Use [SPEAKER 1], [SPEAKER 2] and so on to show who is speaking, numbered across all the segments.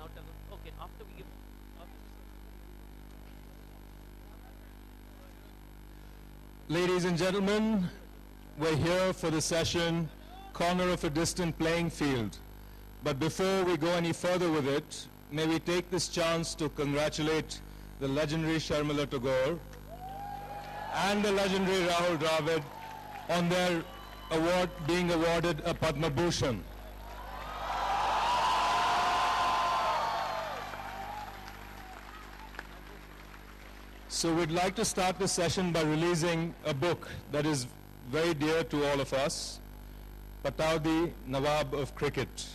[SPEAKER 1] now tell them. Okay, after we give.
[SPEAKER 2] Ladies and gentlemen, we're here for the session, Corner of a Distant Playing Field. But before we go any further with it, may we take this chance to congratulate the legendary Sharmila Tagore and the legendary Rahul Dravid on their award, being awarded a Padma Bhushan. So we'd like to start the session by releasing a book that is very dear to all of us, Pataudi, Nawab of Cricket.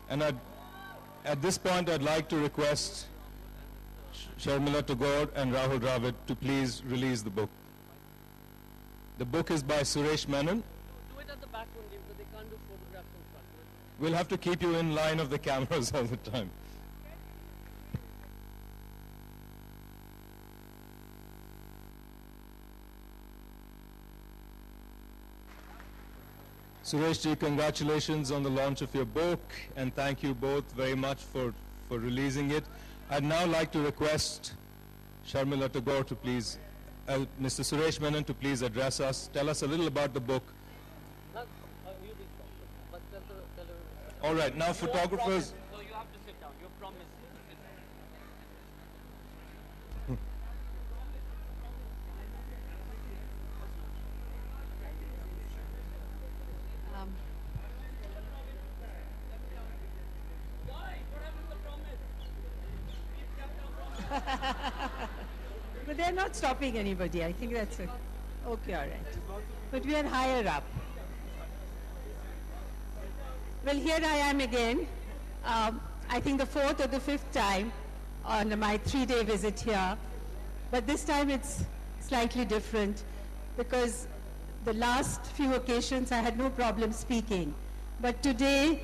[SPEAKER 2] And at this point I'd like to request Sharmila Tagore and Rahul Dravid to please release the book. The book is by Suresh Menon.
[SPEAKER 1] Do it at the back only because they can't do photographs in front.
[SPEAKER 2] We'll have to keep you in line of the cameras all the time. Suresh ji, congratulations on the launch of your book, and thank you both very much for releasing it. I'd now like to request Sharmila Tagore to please, Mr. Suresh Menon to please address us, tell us a little about the book. All right, now photographers.
[SPEAKER 1] So you have to sit down. Your promise.
[SPEAKER 3] But they're not stopping anybody. I think that's it. Okay, all right. But we are higher up. Well, here I am again. I think the fourth or the fifth time on my 3-day visit here. But this time it's slightly different because the last few occasions I had no problem speaking. But today,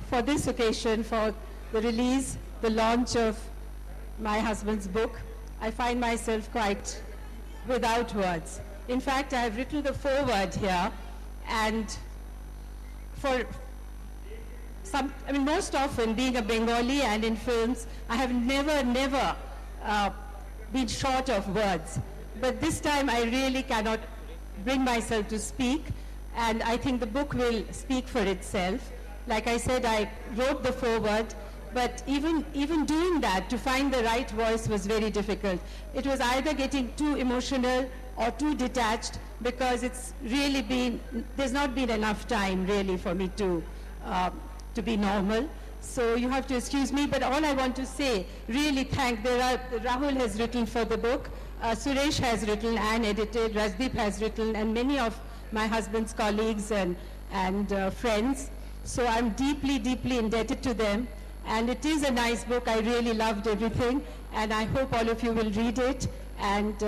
[SPEAKER 3] for this occasion, for the release, the launch of my husband's book, I find myself quite without words. In fact, I have written the foreword here, and for some, I mean, most often being a Bengali and in films, I have never been short of words. But this time I really cannot bring myself to speak, and I think the book will speak for itself. Like I said, I wrote the foreword, but even doing that, to find the right voice was very difficult. It was either getting too emotional or too detached, because it's really been, there's not been enough time really for me to be normal. So you have to excuse me, but all I want to say, really Rahul has written for the book, Suresh has written and edited, Rajdeep has written, and many of my husband's colleagues and friends. So I'm deeply indebted to them. And it is a nice book. I really loved everything. And I hope all of you will read it and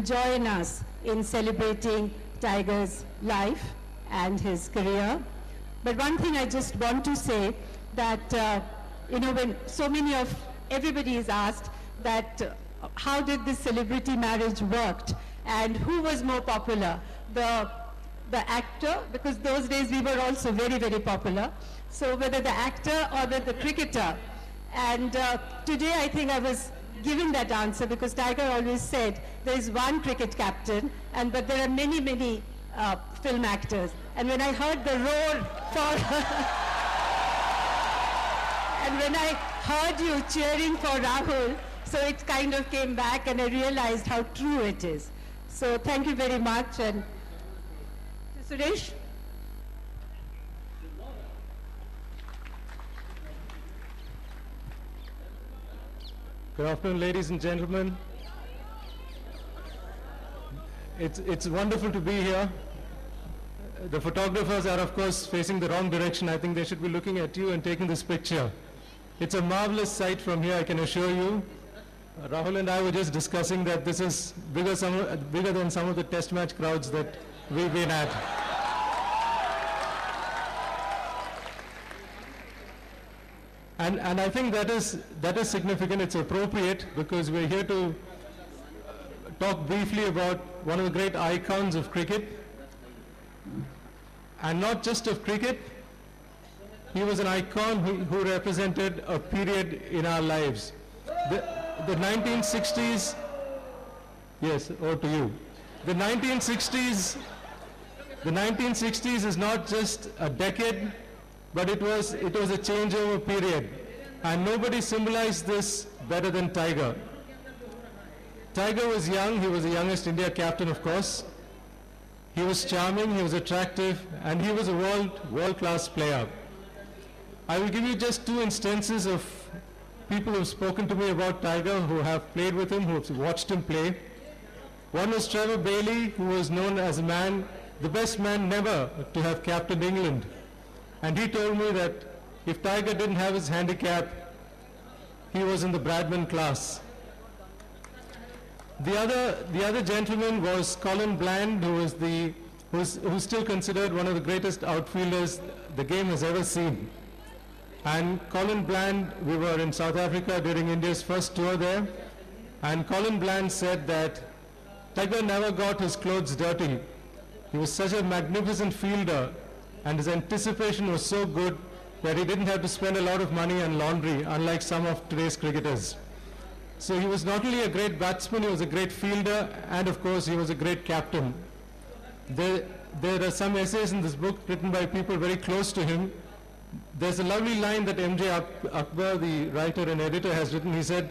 [SPEAKER 3] join us in celebrating Tiger's life and his career. But one thing I just want to say, that, when so many of everybody is asked that how did this celebrity marriage worked and who was more popular, the actor, because those days we were also very popular, so whether the actor or the cricketer. And today I think I was given that answer, because Tiger always said there is one cricket captain, but there are many film actors. And when I heard the roar for and when I heard you cheering for Rahul, so it kind of came back and I realized how true it is. So thank you very much. And Suresh?
[SPEAKER 4] Good afternoon, ladies and gentlemen. It's wonderful to be here. The photographers are, of course, facing the wrong direction. I think they should be looking at you and taking this picture. It's a marvelous sight from here, I can assure you. Rahul and I were just discussing that this is bigger than some of the test match crowds that we've been at. And I think that is significant. It's appropriate, because we're here to talk briefly about one of the great icons of cricket, and not just of cricket, He was an icon who represented a period in our lives. The 1960s, yes, over to you. The 1960s is not just a decade, but it was a changeover period. And nobody symbolized this better than Tiger. Tiger was young, he was the youngest India captain, of course. He was charming, he was attractive, and he was a world-class player. I will give you just two instances of people who have spoken to me about Tiger, who have played with him, who have watched him play. One was Trevor Bailey, who was known as a man, the best man never to have captained England. And he told me that if Tiger didn't have his handicap, he was in the Bradman class. The other gentleman was Colin Bland, who's still considered one of the greatest outfielders the game has ever seen. And Colin Bland, we were in South Africa during India's first tour there, and Colin Bland said that Tiger never got his clothes dirty. He was such a magnificent fielder, and his anticipation was so good that he didn't have to spend a lot of money on laundry, unlike some of today's cricketers. So he was not only a great batsman, he was a great fielder, and of course he was a great captain. There are some essays in this book written by people very close to him. There's a lovely line that M.J. Akbar, the writer and editor, has written. He said,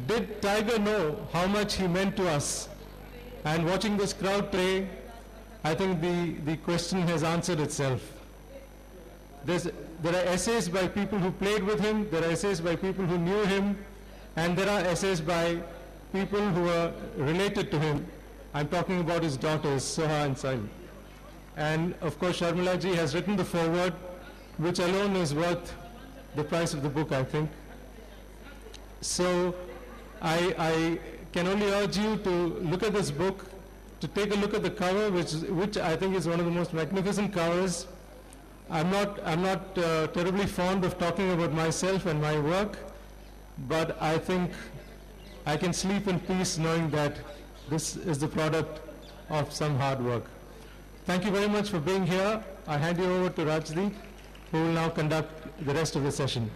[SPEAKER 4] "Did Tiger know how much he meant to us?" And watching this crowd play, I think the question has answered itself. There are essays by people who played with him, there are essays by people who knew him, and there are essays by people who are related to him. I'm talking about his daughters, Soha and Sail. And of course, Sharmila ji has written the foreword, which alone is worth the price of the book, I think. So I can only urge you to look at this book, to take a look at the cover, which I think is one of the most magnificent covers. I'm not terribly fond of talking about myself and my work, but I think I can sleep in peace knowing that this is the product of some hard work. Thank you very much for being here. I hand you over to Rajdeep, who will now conduct the rest of the session.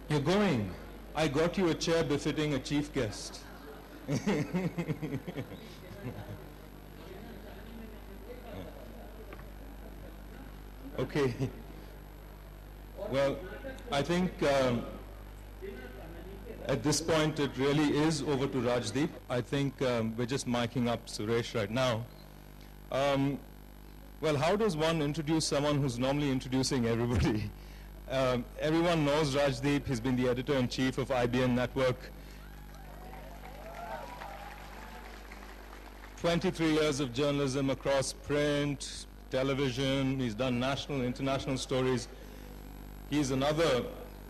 [SPEAKER 2] You're going. I got you a chair befitting a chief guest. Okay. Well, I think at this point it really is over to Rajdeep. I think we're just miking up Suresh right now. Well, how does one introduce someone who's normally introducing everybody? Everyone knows Rajdeep. He's been the editor-in-chief of IBN Network. 23 years of journalism across print, television. He's done national, international stories. He's another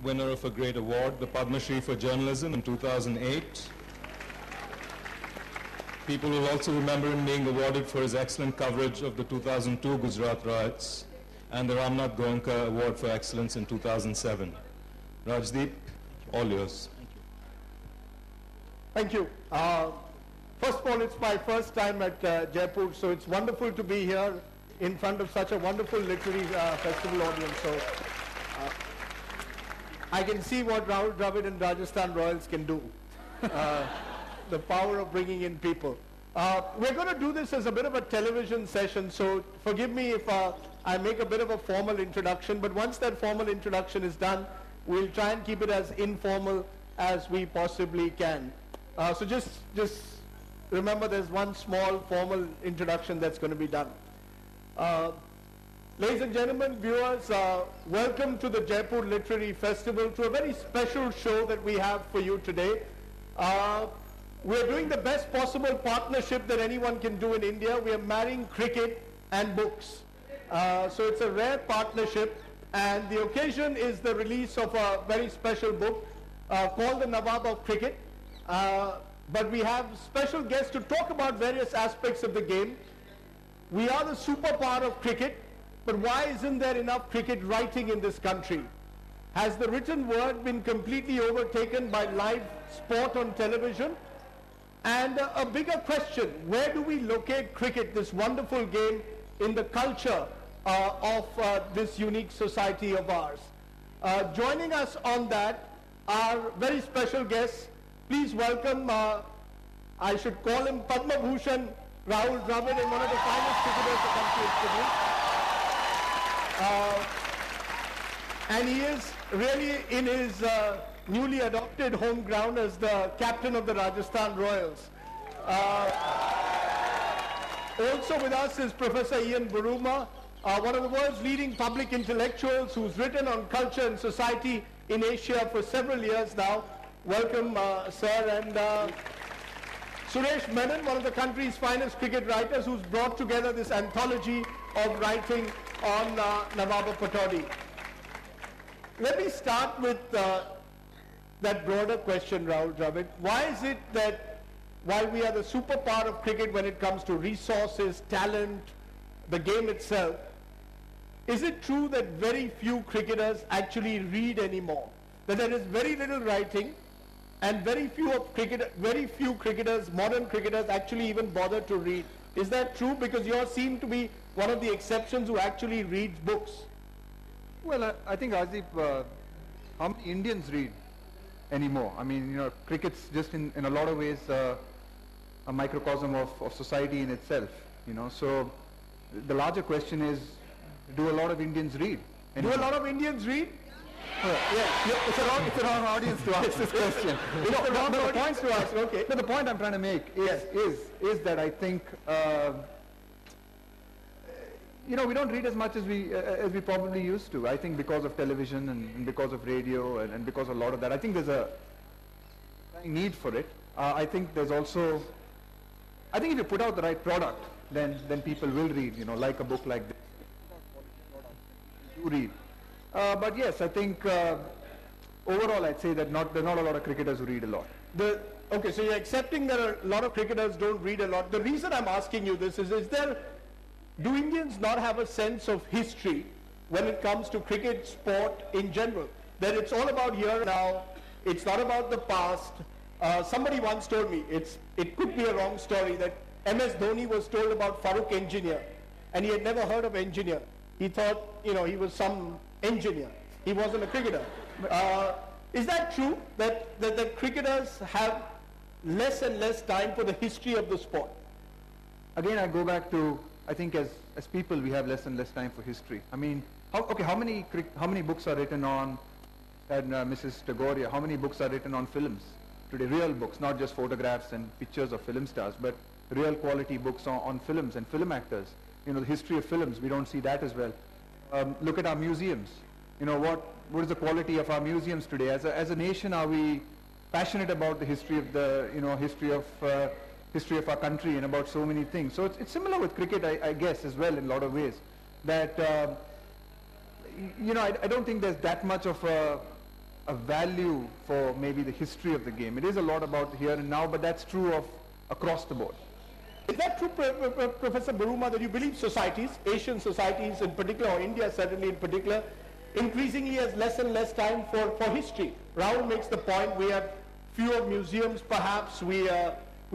[SPEAKER 2] winner of a great award, the Padma Shri for Journalism in 2008. People will also remember him being awarded for his excellent coverage of the 2002 Gujarat riots and the Ramnath Goenka Award for Excellence in 2007. Rajdeep, all yours.
[SPEAKER 5] Thank you. First of all, it's my first time at Jaipur, so it's wonderful to be here in front of such a wonderful literary festival audience. So I can see what Rahul Dravid and Rajasthan Royals can do. The power of bringing in people. We're going to do this as a bit of a television session, so forgive me if I make a bit of a formal introduction, but once that formal introduction is done, we'll try and keep it as informal as we possibly can. So just remember there's one small formal introduction that's going to be done. Ladies and gentlemen, viewers, welcome to the Jaipur Literary Festival, to a very special show that we have for you today. We're doing the best possible partnership that anyone can do in India. We are marrying cricket and books. So it's a rare partnership, and the occasion is the release of a very special book called The Nawab of Cricket. But we have special guests to talk about various aspects of the game. We are the superpower of cricket, but why isn't there enough cricket writing in this country? Has the written word been completely overtaken by live sport on television? And a bigger question, where do we locate cricket, this wonderful game, in the culture of this unique society of ours? Joining us on that are very special guests. Please welcome, I should call him Padma Bhushan, Rahul Dravid, and one of the finest cricketers the country has produced. And he is really in his newly adopted home ground as the captain of the Rajasthan Royals. Also with us is Professor Ian Buruma, one of the world's leading public intellectuals who's written on culture and society in Asia for several years now. Welcome, sir. And Suresh Menon, one of the country's finest cricket writers, who's brought together this anthology of writing on Nawab Pataudi. Let me start with that broader question, Rahul Dravid. Why is it that while we are the superpower of cricket when it comes to resources, talent, the game itself, is it true that very few cricketers actually read anymore? That there is very little writing and very few cricketers, modern cricketers, actually even bother to read. Is that true? Because you seem to be one of the exceptions who actually reads books.
[SPEAKER 6] Well, I think, Rajdeep, how many Indians read anymore? I mean, cricket's just in a lot of ways a microcosm of society in itself, So the larger question is, do a lot of Indians read anymore?
[SPEAKER 5] Do a lot of Indians read?
[SPEAKER 6] Yeah, it's a wrong audience to ask this question. The point to ask,
[SPEAKER 5] okay.
[SPEAKER 6] No, the point I'm trying to make is that I think we don't read as much as we probably used to. I think because of television and because of radio and because of a lot of that. I think there's a need for it. I think there's also, I think if you put out the right product, then people will read. Like a book like this. You read. But yes, I think overall I'd say that there are not a lot of cricketers who read a lot.
[SPEAKER 5] Okay, so you're accepting that a lot of cricketers don't read a lot. The reason I'm asking you this is do Indians not have a sense of history when it comes to cricket sport in general? That it's all about here and now, it's not about the past. Somebody once told me, it could be a wrong story, that MS Dhoni was told about Farooq Engineer, and he had never heard of engineer. He thought, he was some engineer. He wasn't a cricketer. Is that true, that cricketers have less and less time for the history of the sport?
[SPEAKER 6] Again, I go back to, I think as people we have less and less time for history. I mean, how many books are written on, and Mrs. Tagore, how many books are written on films today? Real books, not just photographs and pictures of film stars, but real quality books on films and film actors. The history of films, we don't see that as well. Look at our museums. What is the quality of our museums today? As a nation, are we passionate about the history of history of our country and about so many things? So it's similar with cricket, I guess, as well in a lot of ways. That I don't think there's that much of a value for maybe the history of the game. It is a lot about here and now, but that's true of across the board.
[SPEAKER 5] Is that true, Professor Buruma, that you believe societies, Asian societies in particular, or India certainly in particular, increasingly has less and less time for history? Rahul makes the point, we have fewer museums perhaps, we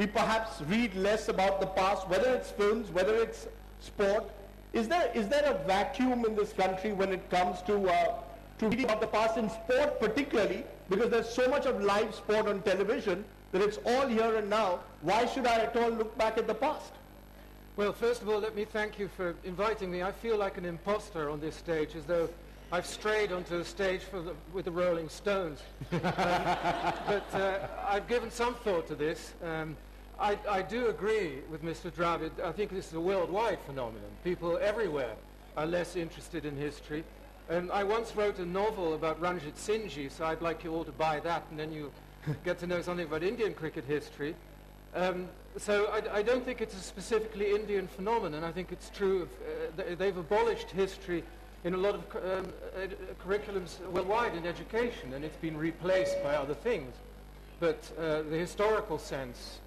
[SPEAKER 5] perhaps read less about the past, whether it's films, whether it's sport. Is there a vacuum in this country when it comes to reading about the past, in sport particularly, because there's so much of live sport on television, that it's all here and now? Why should I at all look back at the past?
[SPEAKER 7] Well, first of all, let me thank you for inviting me. I feel like an imposter on this stage, as though I've strayed onto a stage with the Rolling Stones. But I've given some thought to this. I do agree with Mr. Dravid. I think this is a worldwide phenomenon. People everywhere are less interested in history. I once wrote a novel about Ranjit Singhji, so I'd like you all to buy that, and then you get to know something about Indian cricket history. So I don't think it's a specifically Indian phenomenon. I think it's true of, they've abolished history in a lot of curriculums worldwide in education, and it's been replaced by other things. But the historical sense,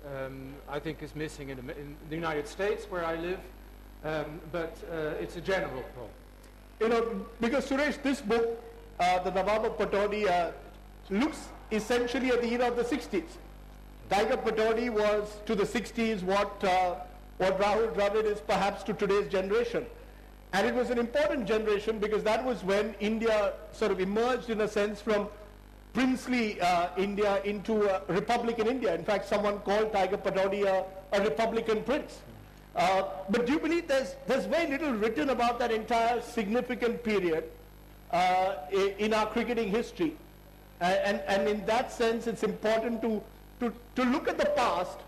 [SPEAKER 7] I think, is missing in the United States, where I live, but it's a general problem.
[SPEAKER 5] Because Suresh, this book, the Nawab Pataudi, looks essentially at the era of the 60s. Tiger Pataudi was to the 60s what Rahul Dravid is perhaps to today's generation. And it was an important generation because that was when India sort of emerged in a sense from princely India into Republican India. In fact, someone called Tiger Pataudi a Republican prince. But do you believe there's very little written about that entire significant period in our cricketing history? And in that sense, it's important to look at the past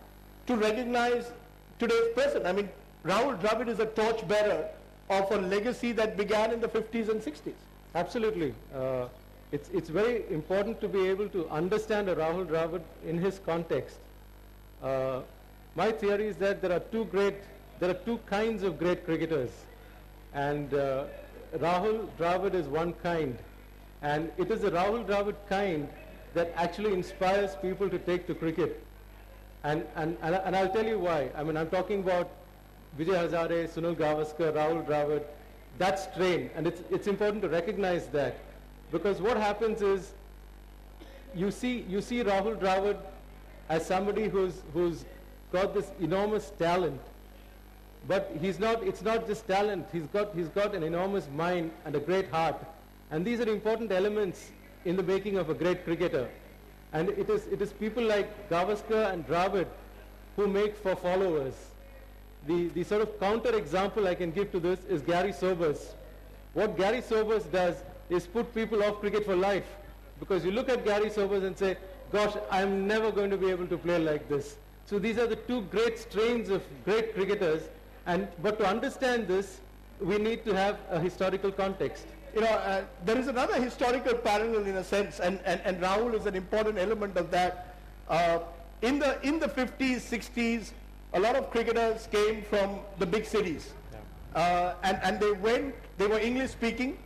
[SPEAKER 5] to recognize today's present. I mean, Rahul Dravid is a torchbearer of a legacy that began in the 50s and 60s.
[SPEAKER 4] Absolutely. It's very important to be able to understand a Rahul Dravid in his context. My theory is that there are two kinds of great cricketers, and Rahul Dravid is one kind, and it is the Rahul Dravid kind that actually inspires people to take to cricket. And I'll tell you why. I mean, I'm talking about Vijay Hazare, Sunil Gavaskar, Rahul Dravid, that strain, and it's important to recognize that, because what happens is you see Rahul Dravid as somebody who's got this enormous talent, but it's not just talent, he's got an enormous mind and a great heart, and these are important elements in the making of a great cricketer. And it is people like Gavaskar and Dravid who make for followers. The sort of counter example I can give to this is Gary Sobers. What Gary Sobers does is put people off cricket for life, because you look at Gary Sobers and say, gosh, I'm never going to be able to play like this. So these are the two great strains of great cricketers, but to understand this, we need to have a historical context.
[SPEAKER 5] You know, there is another historical parallel in a sense, and Rahul is an important element of that. In the 50s, 60s, a lot of cricketers came from the big cities, and they were English speaking.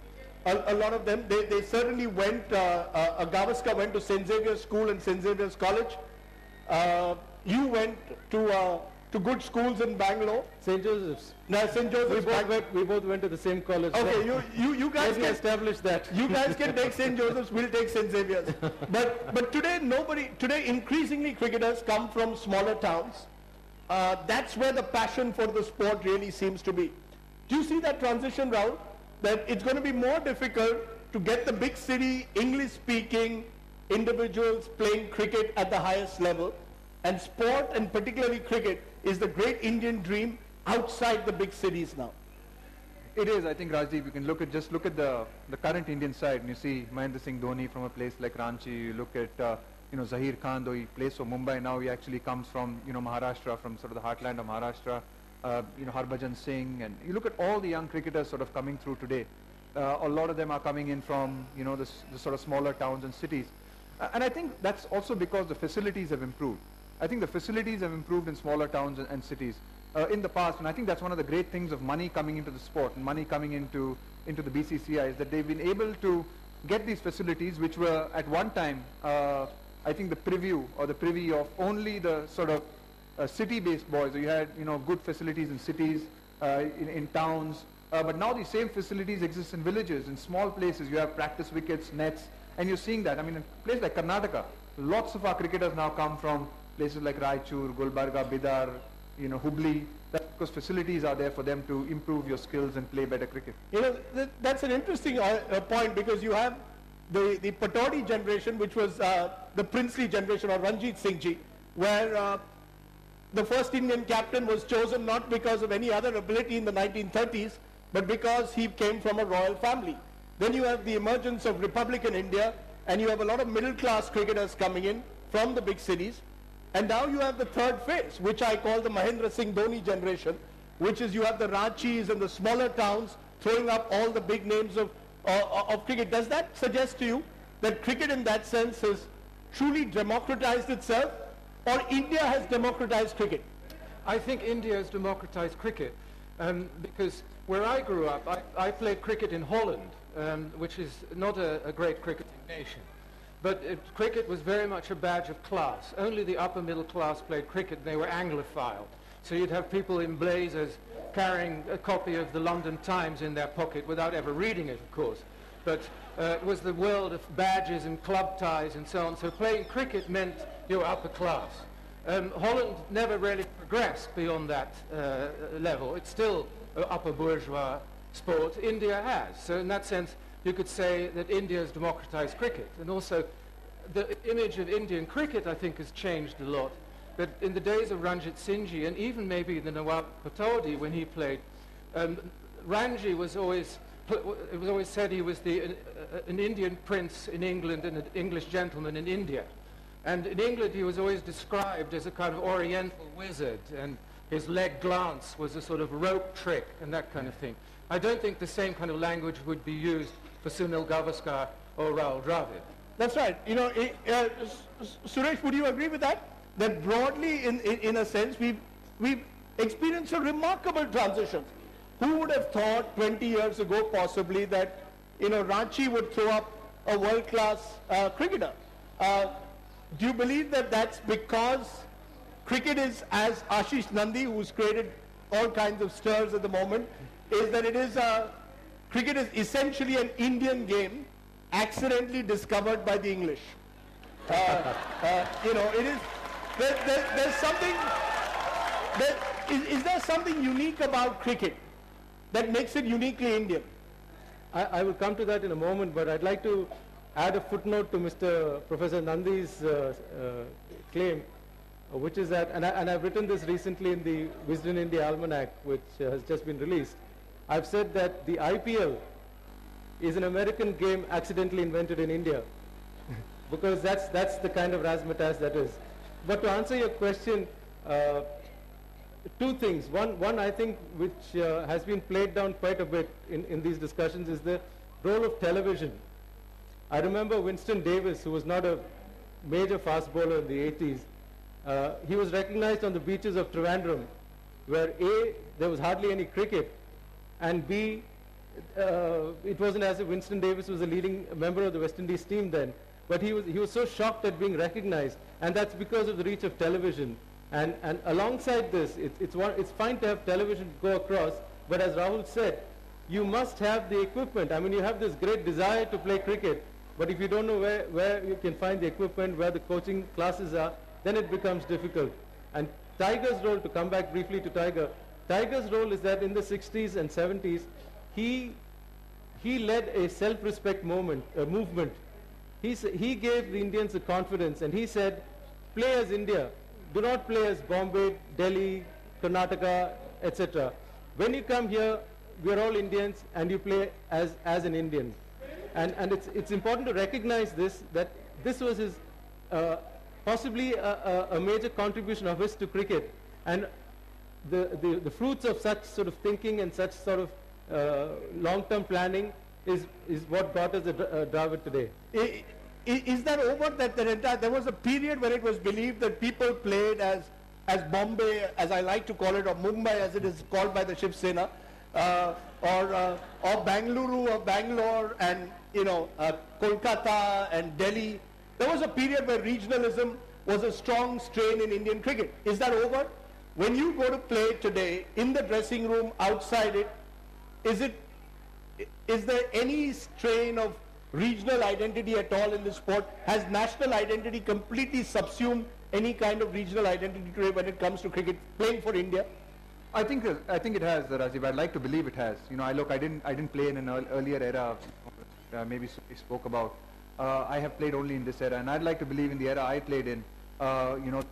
[SPEAKER 5] A lot of them, they certainly went. Gavaskar went to St. Xavier's School and St. Xavier's College. You went to good schools in Bangalore.
[SPEAKER 4] St. Joseph's.
[SPEAKER 5] No, St. Joseph's.
[SPEAKER 4] We both went to the same college.
[SPEAKER 5] Okay, you guys can
[SPEAKER 4] establish that.
[SPEAKER 5] You guys can take St. Joseph's. We'll take St. Xavier's. But today increasingly cricketers come from smaller towns. That's where the passion for the sport really seems to be. Do you see that transition, Rahul? That it's going to be more difficult to get the big city English-speaking individuals playing cricket at the highest level, and sport, and particularly cricket, is the great Indian dream outside the big cities now.
[SPEAKER 6] It is. I think, Rajdeep, you can look at the current Indian side, and you see Mahendra Singh Dhoni from a place like Ranchi. You look at Zahir Khan, though he plays for Mumbai now, he actually comes from Maharashtra, from sort of the heartland of Maharashtra. Harbhajan Singh, and you look at all the young cricketers sort of coming through today. A lot of them are coming in from the sort of smaller towns and cities, and I think that's also because the facilities have improved. I think the facilities have improved in smaller towns and cities in the past, and I think that's one of the great things of money coming into the sport and money coming into the BCCI, is that they've been able to get these facilities, which were at one time I think the privy of only the sort of city-based boys. So you had good facilities in cities, in towns, but now these same facilities exist in villages, in small places. You have practice wickets, nets, and you're seeing that. I mean, in a place like Karnataka, lots of our cricketers now come from places like Raichur, Gulbarga, Bidar, Hubli. That's because facilities are there for them to improve your skills and play better cricket.
[SPEAKER 5] That's an interesting point, because you have the Pataudi generation, which was the princely generation, or Ranjit Singh Ji, where the first Indian captain was chosen not because of any other ability in the 1930s, but because he came from a royal family. Then you have the emergence of Republican India, and you have a lot of middle-class cricketers coming in from the big cities. And now you have the third phase, which I call the Mahendra Singh Dhoni generation, which is you have the Ranchis and the smaller towns throwing up all the big names of cricket. Does that suggest to you that cricket in that sense has truly democratized itself, or India has democratized cricket?
[SPEAKER 7] I think India has democratized cricket, because where I grew up, I played cricket in Holland, which is not a great cricketing nation. But cricket was very much a badge of class. Only the upper middle class played cricket, and they were Anglophile. So you'd have people in blazers carrying a copy of the London Times in their pocket without ever reading it, of course. But it was the world of badges and club ties and so on. So playing cricket meant you were upper class. Holland never really progressed beyond that level. It's still upper bourgeois sport. India has. So in that sense, you could say that India has democratized cricket. And also, the image of Indian cricket, I think, has changed a lot. But in the days of Ranjit Singhji, and even maybe the Nawab Pataudi when he played, Ranji was always, it was always said he was an Indian prince in England and an English gentleman in India. And in England he was always described as a kind of oriental wizard, and his leg glance was a sort of rope trick and that kind of thing. I don't think the same kind of language would be used for Sunil Gavaskar or Rahul Dravid.
[SPEAKER 5] That's right. You know, Suresh, would you agree with that? That broadly, in a sense, we've experienced a remarkable transition. Who would have thought 20 years ago, possibly, that, you know, Ranchi would throw up a world-class cricketer? Do you believe that that's because cricket is, as Ashish Nandi, who's created all kinds of stirs at the moment, is that it is cricket is essentially an Indian game, accidentally discovered by the English. You know, it is. There's something. Is there something unique about cricket that makes it uniquely Indian?
[SPEAKER 4] I will come to that in a moment, but I'd like to add a footnote to Mr. Professor Nandi's claim, which is that, and I've written this recently in the Wisden India Almanac, which has just been released. I've said that the IPL is an American game accidentally invented in India, because that's the kind of razzmatazz that is. But to answer your question, two things. One I think which has been played down quite a bit in these discussions is the role of television. I remember Winston Davis, who was not a major fast bowler in the 80s. He was recognized on the beaches of Trivandrum, where A, there was hardly any cricket, and B, it wasn't as if Winston Davis was a leading member of the West Indies team then. But he was so shocked at being recognized, and that's because of the reach of television. And alongside this, it's fine to have television go across, but as Rahul said, you must have the equipment. I mean, you have this great desire to play cricket, but if you don't know where you can find the equipment, where the coaching classes are, then it becomes difficult. And Tiger's role, to come back briefly to Tiger's role is that in the 60s and 70s, he led a self-respect movement. He gave the Indians a confidence, and he said, play as India. Do not play as Bombay, Delhi, Karnataka, etc. When you come here, we are all Indians, and you play as an Indian. And it's important to recognize this, that this was his possibly a major contribution of his to cricket. And the fruits of such sort of thinking and such sort of long-term planning is what got us a Dravid today.
[SPEAKER 5] Is that over, that there was a period when it was believed that people played as Bombay, as I like to call it, or Mumbai as it is called by the Shiv Sena, or Bangalore or Bangalore, and you know, Kolkata and Delhi. There was a period where regionalism was a strong strain in Indian cricket. Is that over? When you go to play today, in the dressing room, outside it, is there any strain of regional identity at all in this sport? Has national identity completely subsumed any kind of regional identity today when it comes to cricket, playing for India?
[SPEAKER 6] I think it has, Rajdeep. I'd like to believe it has. You know, I didn't play in an earlier era. Maybe we spoke about. I have played only in this era, and I'd like to believe in the era I played in. You know,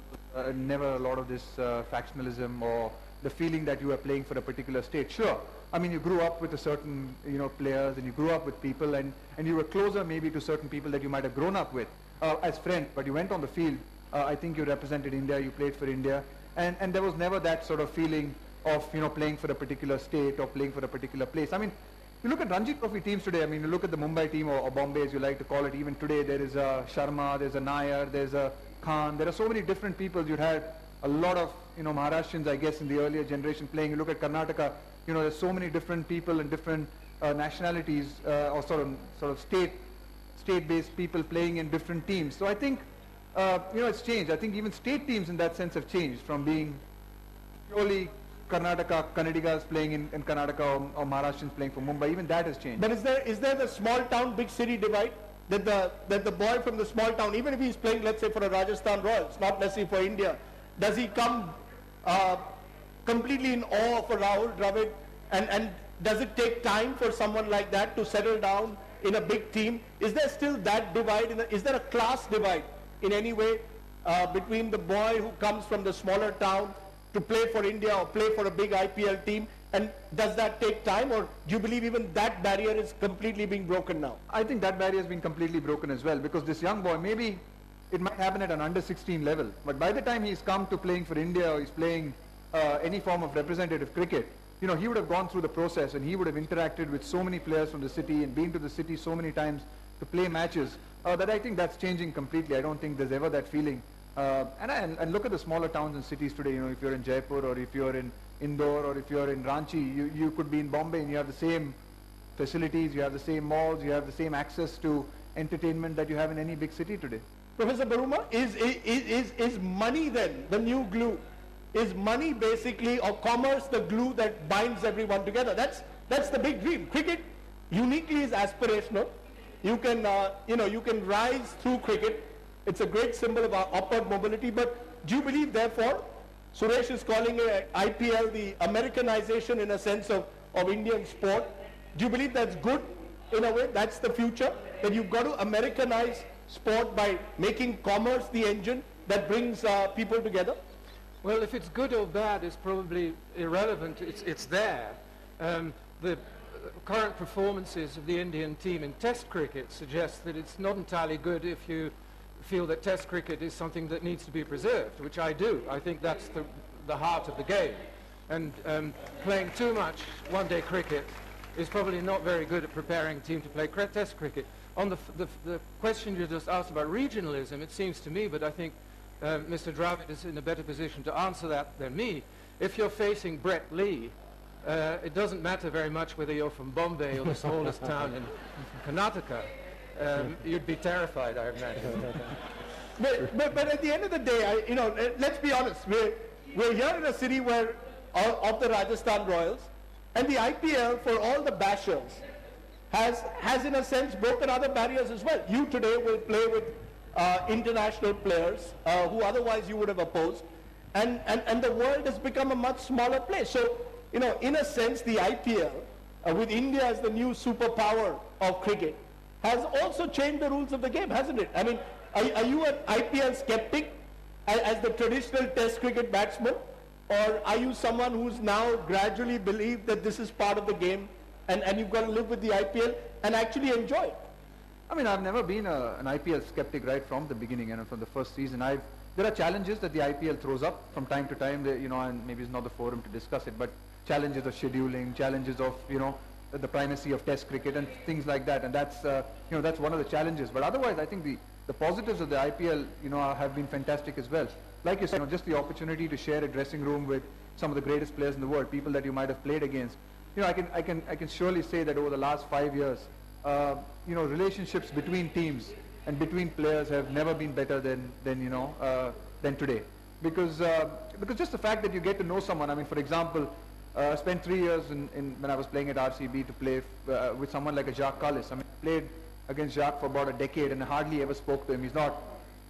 [SPEAKER 6] never a lot of this factionalism or the feeling that you are playing for a particular state. Sure, I mean, you grew up with a certain, you know, players, and you grew up with people, and you were closer maybe to certain people that you might have grown up with as friends, but you went on the field. I think you represented India, you played for India, and there was never that sort of feeling of, you know, playing for a particular state or playing for a particular place. I mean, you look at Ranji Trophy teams today, I mean, you look at the Mumbai team or Bombay, as you like to call it, even today there is a Sharma, there's a Nair, there's a Khan, there are so many different people. You had a lot of, you know, Maharashtrians, I guess, in the earlier generation playing. You look at Karnataka, you know, there's so many different people and different nationalities or sort of state-based people playing in different teams. So I think, you know, it's changed. I think even state teams in that sense have changed from being purely Karnataka, Kannadigas playing in Karnataka or Maharashtrians playing for Mumbai. Even that has changed.
[SPEAKER 5] But is there the small town, big city divide? That the boy from the small town, even if he's playing, let's say, for a Rajasthan Royals, not necessarily for India, does he come completely in awe of a Rahul Dravid? And does it take time for someone like that to settle down in a big team? Is there still that divide? Is there a class divide in any way between the boy who comes from the smaller town to play for India or play for a big IPL team? And does that take time, or do you believe even that barrier is completely being broken now?
[SPEAKER 6] I think that barrier has been completely broken as well, because this young boy, maybe it might happen at an under 16 level, but by the time he's come to playing for India or he's playing any form of representative cricket, you know, he would have gone through the process and he would have interacted with so many players from the city and been to the city so many times to play matches that I think that's changing completely. I don't think there's ever that feeling. And look at the smaller towns and cities today. You know, if you're in Jaipur or if you're in Indore or if you're in Ranchi, you could be in Bombay and you have the same facilities, you have the same malls, you have the same access to entertainment that you have in any big city today.
[SPEAKER 5] Professor Buruma, is money then the new glue? Is money basically, or commerce, the glue that binds everyone together? That's the big dream. Cricket uniquely is aspirational. You can you can rise through cricket. It's a great symbol of our upward mobility. But do you believe, therefore, Suresh is calling IPL the Americanization in a sense of Indian sport? Do you believe that's good in a way? That's the future, that you've got to Americanize sport by making commerce the engine that brings people together?
[SPEAKER 7] Well, if it's good or bad is probably irrelevant. It's there. The current performances of the Indian team in Test cricket suggest that it's not entirely good if you feel that Test cricket is something that needs to be preserved, which I do. I think that's the heart of the game. And playing too much one-day cricket is probably not very good at preparing a team to play Test cricket. On the question you just asked about regionalism, it seems to me, but I think Mr. Dravid is in a better position to answer that than me. If you're facing Brett Lee, it doesn't matter very much whether you're from Bombay or the smallest town in Karnataka. You'd be terrified, I imagine.
[SPEAKER 5] But at the end of the day, let's be honest. We're here in a city where of the Rajasthan Royals, and the IPL, for all the bashers, has in a sense broken other barriers as well. You today will play with international players who otherwise you would have opposed, and the world has become a much smaller place. So, in a sense, the IPL, with India as the new superpower of cricket, has also changed the rules of the game, hasn't it? I mean, are you an IPL skeptic as the traditional Test cricket batsman, or are you someone who's now gradually believed that this is part of the game and you've got to live with the IPL and actually enjoy it?
[SPEAKER 6] I mean, I've never been an IPL skeptic right from the beginning and from the first season. There are challenges that the IPL throws up from time to time, and maybe it's not the forum to discuss it, but challenges of scheduling, challenges of, the primacy of Test cricket and things like that, and that's one of the challenges. But otherwise, I think the positives of the IPL, have been fantastic as well. Like you said, just the opportunity to share a dressing room with some of the greatest players in the world, people that you might have played against. I can surely say that over the last 5 years, relationships between teams and between players have never been better than today. Because just the fact that you get to know someone. I mean, for example, I spent 3 years when I was playing at RCB to play with someone like a Jacques Kallis. I mean, I played against Jacques for about a decade and I hardly ever spoke to him. He's not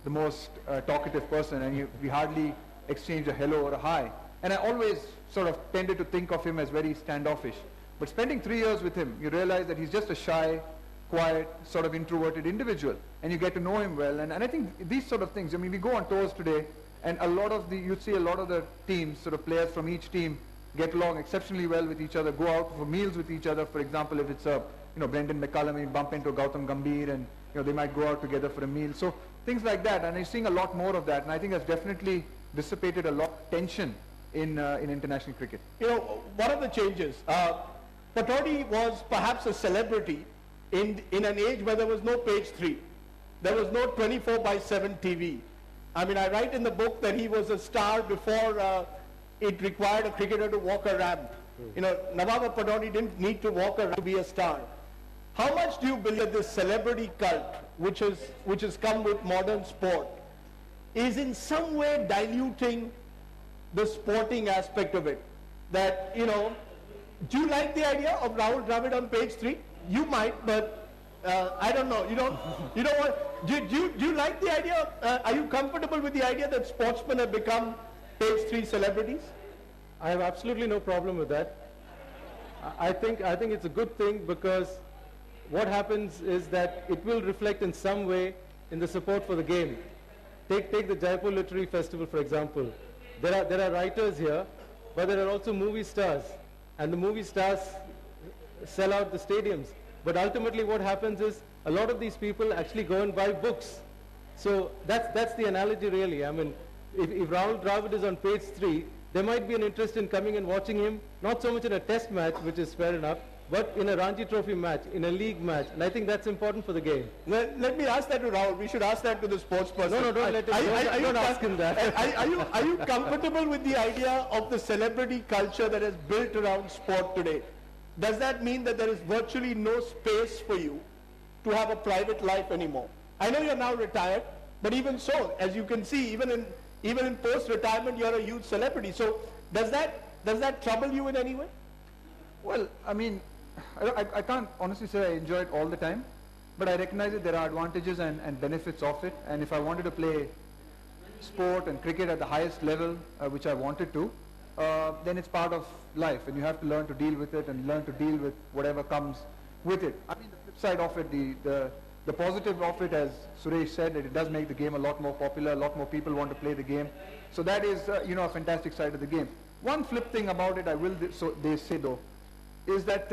[SPEAKER 6] the most talkative person, and we hardly exchange a hello or a hi. And I always sort of tended to think of him as very standoffish. But spending 3 years with him, you realize that he's just a shy, quiet, sort of introverted individual, and you get to know him well. And I think these sort of things, I mean, we go on tours today, and you'd see a lot of the teams, sort of players from each team, get along exceptionally well with each other, go out for meals with each other. For example, if it's Brendan McCullum, you bump into Gautam Gambhir, and they might go out together for a meal. So things like that, and you're seeing a lot more of that, and I think that's definitely dissipated a lot of tension in international cricket.
[SPEAKER 5] One of the changes, Pataudi was perhaps a celebrity in an age where there was no page 3. There was no 24/7 TV. I mean, I write in the book that he was a star before it required a cricketer to walk a ramp. Nawab Pataudi didn't need to walk a ramp to be a star. How much do you believe that this celebrity cult, which has come with modern sport, is in some way diluting the sporting aspect of it? That, do you like the idea of Rahul Dravid on page 3? You might, but I don't know. You don't want. Do you like the idea? Are you comfortable with the idea that sportsmen have become page 3 celebrities?
[SPEAKER 4] I have absolutely no problem with that. I think it's a good thing, because what happens is that it will reflect in some way in the support for the game. Take the Jaipur Literary Festival, for example. There are writers here, but there are also movie stars, and the movie stars sell out the stadiums. But ultimately what happens is a lot of these people actually go and buy books. So that's the analogy, really. I mean, if Rahul Dravid is on page 3, there might be an interest in coming and watching him, not so much in a test match, which is fair enough, but in a Ranji Trophy match, in a league match, and I think that's important for the game.
[SPEAKER 5] Let me ask that to Rahul. We should ask that to the sports person.
[SPEAKER 4] No, don't let him. Don't ask him that.
[SPEAKER 5] Are you comfortable with the idea of the celebrity culture that has built around sport today? Does that mean that there is virtually no space for you to have a private life anymore? I know you're now retired, but even so, as you can see, even in post-retirement, you're a huge celebrity. So does that trouble you in any way?
[SPEAKER 6] Well, I mean, I can't honestly say I enjoy it all the time, but I recognize that there are advantages and benefits of it. And if I wanted to play sport and cricket at the highest level, which I wanted to, then it's part of life, and you have to learn to deal with it and learn to deal with whatever comes with it. I mean, the flip side of it, the positive of it, as Suresh said, that it does make the game a lot more popular, a lot more people want to play the game. So that is, a fantastic side of the game. One flip thing about it, they say though, is that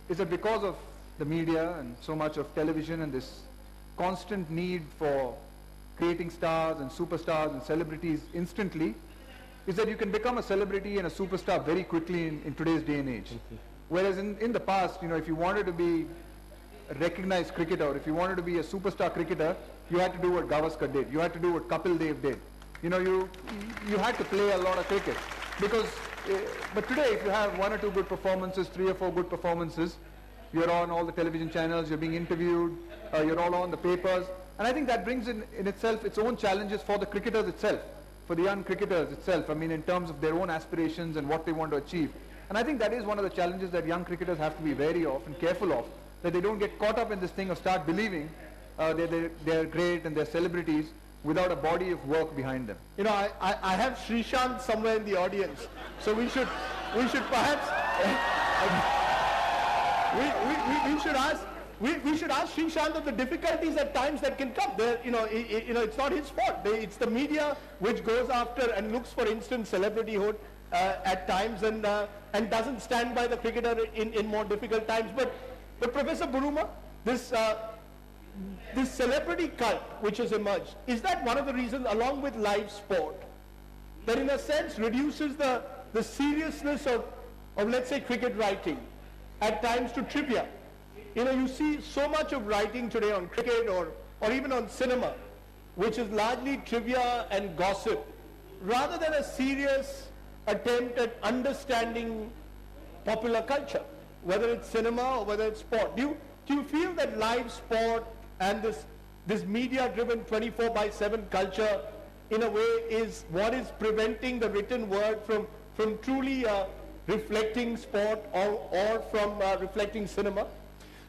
[SPEAKER 6] because of the media and so much of television and this constant need for creating stars and superstars and celebrities instantly, is that you can become a celebrity and a superstar very quickly in today's day and age. Whereas in the past, if you wanted to be a recognized cricketer, if you wanted to be a superstar cricketer, you had to do what Gavaskar did. You had to do what Kapil Dev did. You had to play a lot of cricket. But today, if you have 1 or 2 good performances, 3 or 4 good performances, you're on all the television channels, you're being interviewed, you're all on the papers. And I think that brings in itself its own challenges for the cricketers itself, for the young cricketers itself, I mean, in terms of their own aspirations and what they want to achieve. And I think that is one of the challenges that young cricketers have to be wary of and careful of, that they don't get caught up in this thing of start believing they're great and they're celebrities without a body of work behind them.
[SPEAKER 5] I have Srishant somewhere in the audience, so we should perhaps we should ask Srishant of the difficulties at times that can come. It's not his fault. It's the media which goes after and looks for instant celebrityhood at times and doesn't stand by the cricketer in more difficult times. But Professor Buruma, this celebrity cult which has emerged, is that one of the reasons, along with live sport, that in a sense reduces the seriousness of let's say cricket writing at times to trivia? You see so much of writing today on cricket or even on cinema, which is largely trivia and gossip, rather than a serious attempt at understanding popular culture, whether it's cinema or whether it's sport. Do you feel that live sport and this media-driven 24/7 culture, in a way, is what is preventing the written word from truly reflecting sport or from reflecting cinema?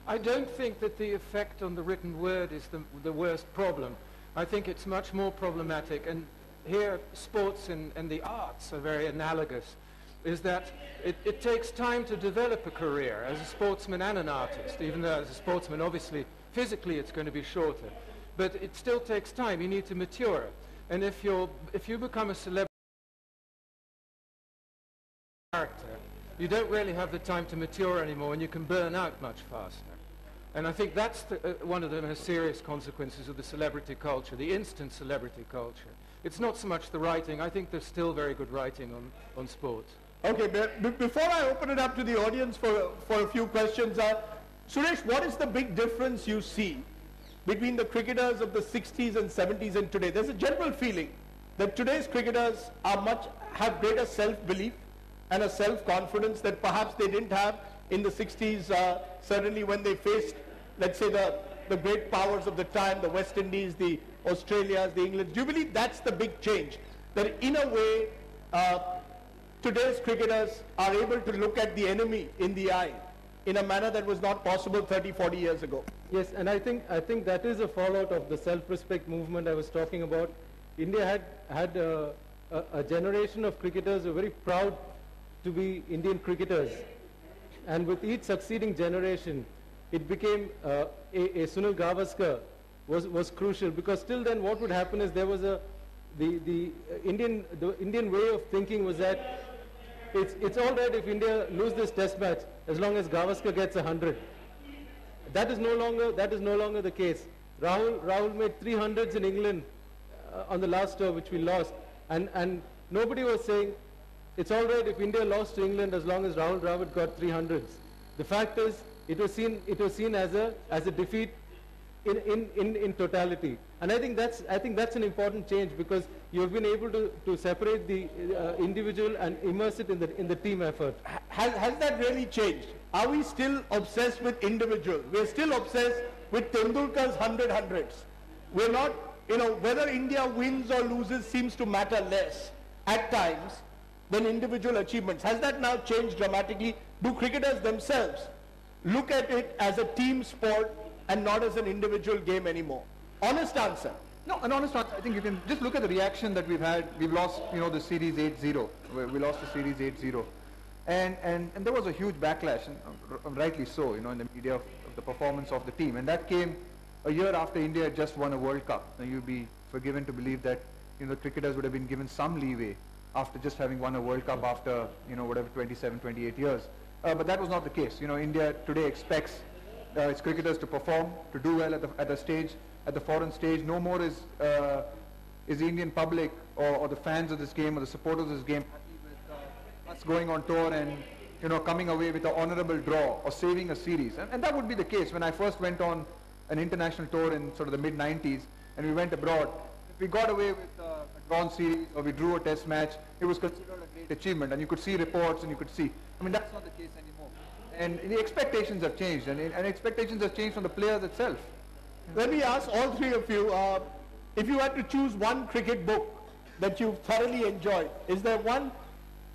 [SPEAKER 7] I don't think that the effect on the written word is the worst problem. I think it's much more problematic, and here sports and the arts are very analogous, is that it takes time to develop a career as a sportsman and an artist, even though as a sportsman, obviously, physically it's going to be shorter. But it still takes time. You need to mature. And if you become a celebrity character, you don't really have the time to mature anymore, and you can burn out much faster. And I think that's one of the most serious consequences of the celebrity culture, the instant celebrity culture. It's not so much the writing. I think there's still very good writing on sports.
[SPEAKER 5] Okay, before I open it up to the audience for a few questions, Suresh, what is the big difference you see between the cricketers of the 60s and 70s and today? There's a general feeling that today's cricketers have greater self-belief and a self-confidence that perhaps they didn't have in the 60s, certainly when they faced, let's say, the great powers of the time, the West Indies, the Australias, the England. Do you believe that's the big change? That in a way, today's cricketers are able to look at the enemy in the eye in a manner that was not possible 30, 40 years ago?
[SPEAKER 4] Yes, and I think that is a fallout of the self-respect movement I was talking about. India had
[SPEAKER 7] a generation of cricketers were very proud to be Indian cricketers. And with each succeeding generation, it became a Sunil Gavaskar was crucial, because till then what would happen is there was the Indian way of thinking was that it's all right if India lose this test match as long as Gavaskar gets 100. That is no longer the case. Rahul made 300s in England on the last tour, which we lost, and nobody was saying it's all right if India lost to England as long as Rahul Dravid got 300s. The fact is, it was seen as a defeat in totality, and I think that's an important change, because you have been able to separate the individual and immerse it in the team effort.
[SPEAKER 5] Has that really changed? Are we still obsessed with individual? We're still obsessed with Tendulkar's 100s. We're not, whether India wins or loses seems to matter less at times than individual achievements. Has that now changed dramatically? Do cricketers themselves look at it as a team sport and not as an individual game anymore? Honest answer.
[SPEAKER 6] No, an honest answer. I think you can just look at the reaction that we've had. We've lost, the series 8-0. We lost the series 8-0. And there was a huge backlash, and rightly so, in the media of the performance of the team. And that came a year after India had just won a World Cup. Now you'd be forgiven to believe that, the cricketers would have been given some leeway after just having won a World Cup after, 27, 28 years. But that was not the case. India today expects its cricketers to perform, to do well at the foreign stage. No more is the Indian public or the fans of this game or the supporters of this game happy with us going on tour and coming away with an honourable draw or saving a series. And that would be the case. When I first went on an international tour in sort of the mid-90s and we went abroad, if we got away with a drawn series or we drew a test match, it was considered a great achievement, and you could see reports and you could see. I mean, that's not the case anymore. And the expectations have changed, and expectations have changed from the players itself.
[SPEAKER 5] Let me ask all three of you, if you had to choose one cricket book that you thoroughly enjoyed, is there one?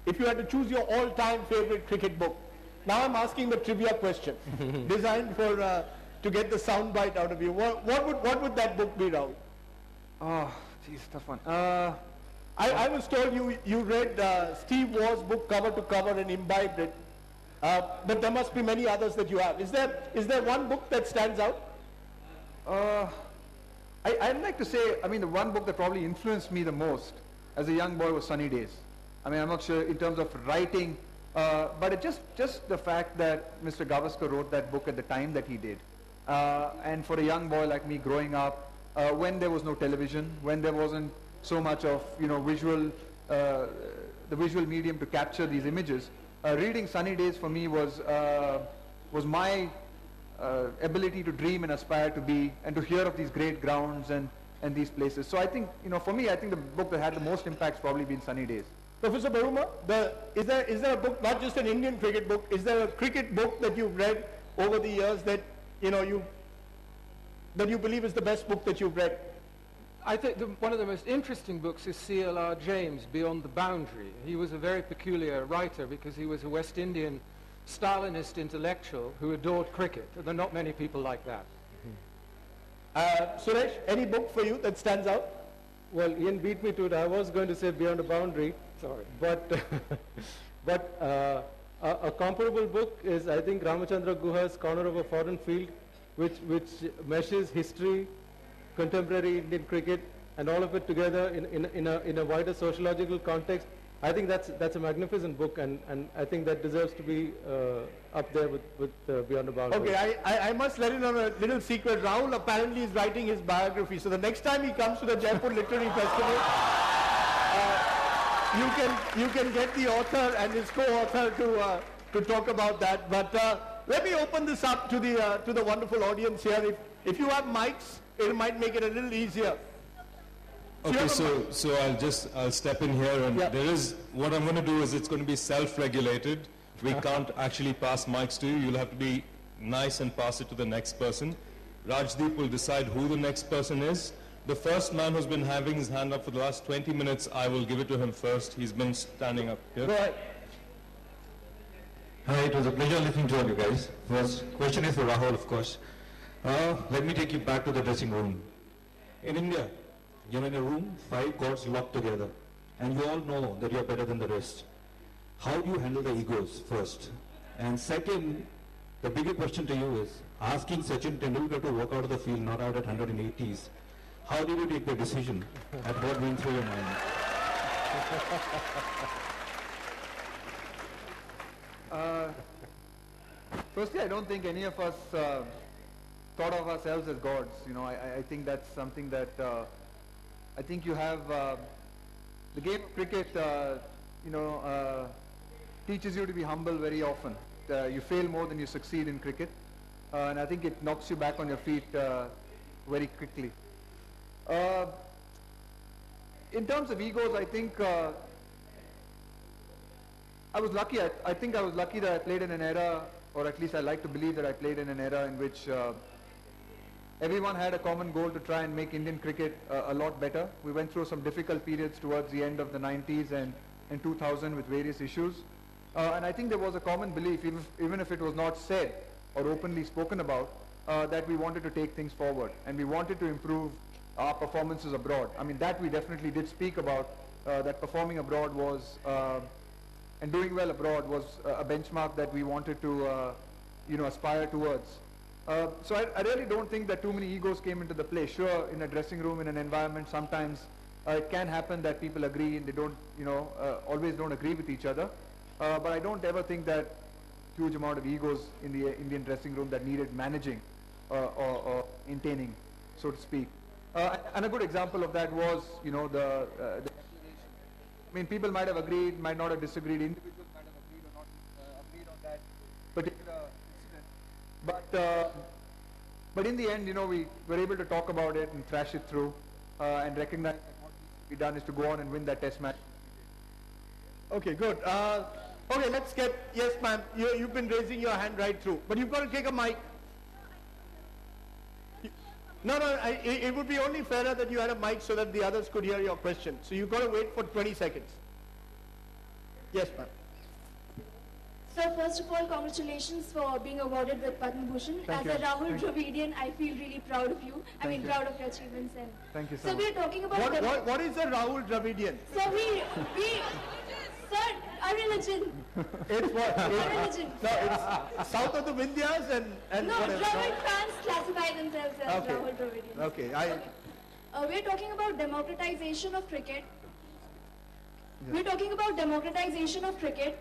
[SPEAKER 5] If you had to choose your all-time favorite cricket book. Now I'm asking the trivia question, designed for to get the soundbite out of you. What would that book be, Rahul?
[SPEAKER 6] Oh, geez, tough one.
[SPEAKER 5] I was told you read Steve Waugh's book cover to cover and imbibed it, but there must be many others that you have. Is there one book that stands out?
[SPEAKER 6] I'd like to say, the one book that probably influenced me the most as a young boy was Sunny Days. I'm not sure in terms of writing, but it just the fact that Mr. Gavaskar wrote that book at the time that he did. And for a young boy like me growing up, when there was no television, when there wasn't so much of, the visual medium to capture these images, reading Sunny Days for me was my ability to dream and aspire to be, and to hear of these great grounds and these places. So I think, for me, I think the book that had the most impact has probably been Sunny Days.
[SPEAKER 5] Professor Buruma, is there a book, not just an Indian cricket book, is there a cricket book that you've read over the years that you believe is the best book that you've read?
[SPEAKER 7] I think one of the most interesting books is C.L.R. James, Beyond the Boundary. He was a very peculiar writer because he was a West Indian Stalinist intellectual who adored cricket. There are not many people like that.
[SPEAKER 5] Suresh, any book for you that stands out?
[SPEAKER 7] Well, Ian beat me to it. I was going to say Beyond the Boundary. Sorry. But a comparable book is, I think, Ramachandra Guha's Corner of a Foreign Field, which meshes history, contemporary Indian cricket, and all of it together in a wider sociological context. I think that's a magnificent book, and I think that deserves to be up there with Beyond the Boundary.
[SPEAKER 5] Okay, I must let you know a little secret. Rahul apparently is writing his biography, so the next time he comes to the Jaipur Literary Festival, you can get the author and his co-author to talk about that. But let me open this up to the wonderful audience here. If you have mics, it might make it a little easier.
[SPEAKER 2] Okay, so I'll step in here, and what I'm going to do is it's going to be self-regulated. We can't actually pass mics to you. You'll have to be nice and pass it to the next person. Rajdeep will decide who the next person is. The first man who's been having his hand up for the last 20 minutes, I will give it to him first. He's been standing up here.
[SPEAKER 5] Go ahead.
[SPEAKER 8] Hi, it was a pleasure listening to all you guys. First question is for Rahul, of course. Let me take you back to the dressing room. In India, you're in a room, 5 courts locked together. and you all know that you're better than the rest. How do you handle the egos first? And second, the bigger question to you is, asking Sachin Tendulkar to walk out of the field, not out at 180s, how did you take the decision? And what went through your mind?
[SPEAKER 6] Firstly, I don't think any of us thought of ourselves as gods. You know, I think that's something that I think you have. The game of cricket, teaches you to be humble very often. You fail more than you succeed in cricket, and I think it knocks you back on your feet very quickly. In terms of egos, I think I was lucky. I think I was lucky that I played in an era, or at least I like to believe that I played in an era in which everyone had a common goal to try and make Indian cricket a lot better. We went through some difficult periods towards the end of the 90s and in 2000 with various issues. And I think there was a common belief, even if it was not said or openly spoken about, that we wanted to take things forward and we wanted to improve our performances abroad. I mean, that we definitely did speak about, that performing abroad was, and doing well abroad was a benchmark that we wanted to, aspire towards. So I really don't think that too many egos came into the play. Sure, in a dressing room, in an environment, sometimes it can happen that people agree and they don't, always don't agree with each other. But I don't ever think that huge amount of egos in the Indian dressing room that needed managing or maintaining, so to speak. And a good example of that was, the I mean, people might have agreed, might not have disagreed. Individuals might have agreed or not agreed on that particular incident. But in the end, we were able to talk about it and thrash it through and recognize that what needs to be done is to go on and win that test match.
[SPEAKER 5] Okay, good. Okay, let's get, yes ma'am, you've been raising your hand right through, but you've got to take a mic. No, it would be only fairer that you had a mic so that the others could hear your question. So you've got to wait for 20 seconds. Yes ma'am.
[SPEAKER 9] So first of all, congratulations for being awarded with Padma Bhushan. As a Rahul Dravidian, I feel really proud of you. Proud of your achievements. And
[SPEAKER 6] thank you so
[SPEAKER 9] much. So we're talking about...
[SPEAKER 5] What is a Rahul Dravidian?
[SPEAKER 9] So sir, a religion.
[SPEAKER 5] It's what?
[SPEAKER 9] A religion.
[SPEAKER 5] No, it's south of the Vindhyas and
[SPEAKER 9] no,
[SPEAKER 5] whatever.
[SPEAKER 9] Dravid fans classify themselves as
[SPEAKER 5] Okay.
[SPEAKER 9] Rahul Dravidians.
[SPEAKER 5] Okay,
[SPEAKER 9] we're talking about democratization of cricket. Yeah. We're talking about democratization of cricket.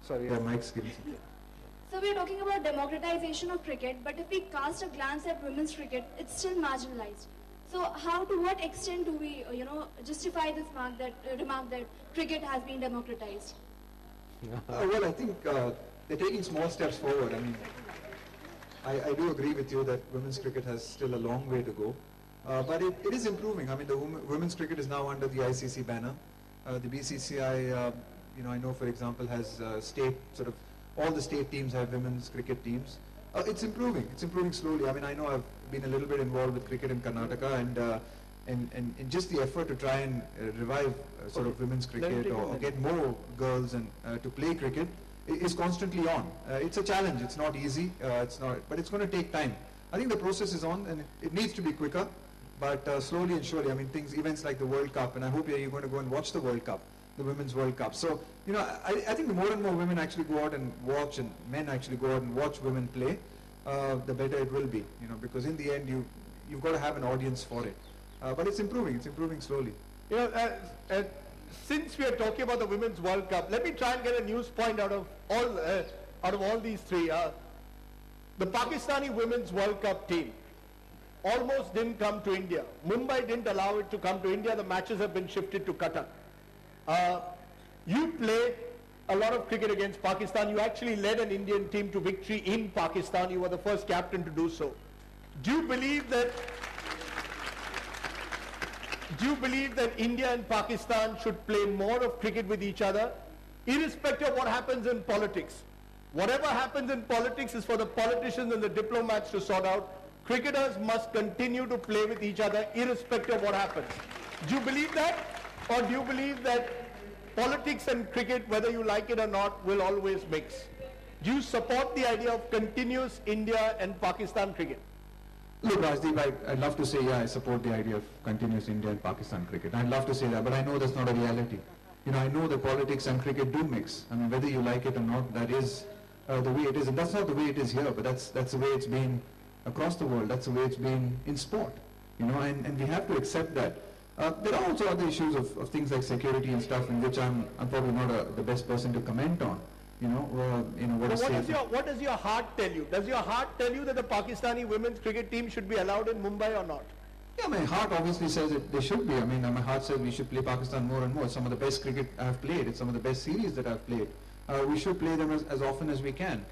[SPEAKER 6] Sorry.
[SPEAKER 8] Yeah, mic's given.
[SPEAKER 9] So we're talking about democratization of cricket, but if we cast a glance at women's cricket, it's still marginalized. So to what extent do we, justify this remark that cricket has been democratized?
[SPEAKER 10] Well, I think they're taking small steps forward. I mean, I do agree with you that women's cricket has still a long way to go. But it is improving. I mean, the women's cricket is now under the ICC banner. The BCCI, I know, for example, has all the state teams have women's cricket teams. It's improving. It's improving slowly. I mean, I know I've been a little bit involved with cricket in Karnataka, and just the effort to try and revive women's cricket or get more girls and to play cricket is constantly on. It's a challenge. It's not easy. But it's going to take time. I think the process is on, and it needs to be quicker. But slowly and surely, I mean, events like the World Cup, and I hope you're going to go and watch the World Cup, the Women's World Cup. So, I think the more and more women actually go out and watch, and men actually go out and watch women play, the better it will be, because in the end, you've got to have an audience for it. But it's improving slowly.
[SPEAKER 5] Since we are talking about the Women's World Cup, let me try and get a news point out of all these three. The Pakistani Women's World Cup team almost didn't come to India. Mumbai didn't allow it to come to India. The matches have been shifted to Qatar. You played a lot of cricket against Pakistan. You actually led an Indian team to victory in Pakistan. You were the first captain to do so. Do you believe that India and Pakistan should play more of cricket with each other, irrespective of what happens in politics? Whatever happens in politics is for the politicians and the diplomats to sort out. Cricketers must continue to play with each other irrespective of what happens. Do you believe that? Or do you believe that politics and cricket, whether you like it or not, will always mix? Do you support the idea of continuous India and Pakistan cricket?
[SPEAKER 6] Look, Rajdeep, I'd love to say, yeah, I support the idea of continuous India and Pakistan cricket. I'd love to say that, but I know that's not a reality. You know, I know that politics and cricket do mix. I mean, whether you like it or not, that is the way it is. And that's not the way it is here, but that's the way it's been across the world. That's the way it's been in sport. You know, and we have to accept that. There are also other issues of things like security and stuff, in which I'm probably not the best person to comment on. What
[SPEAKER 5] does your heart tell you? Does your heart tell you that the Pakistani women's cricket team should be allowed in Mumbai or not?
[SPEAKER 6] Yeah, my heart obviously says that they should be. I mean, my heart says we should play Pakistan more and more. It's some of the best cricket I've played. It's some of the best series that I've played. We should play them as often as we can.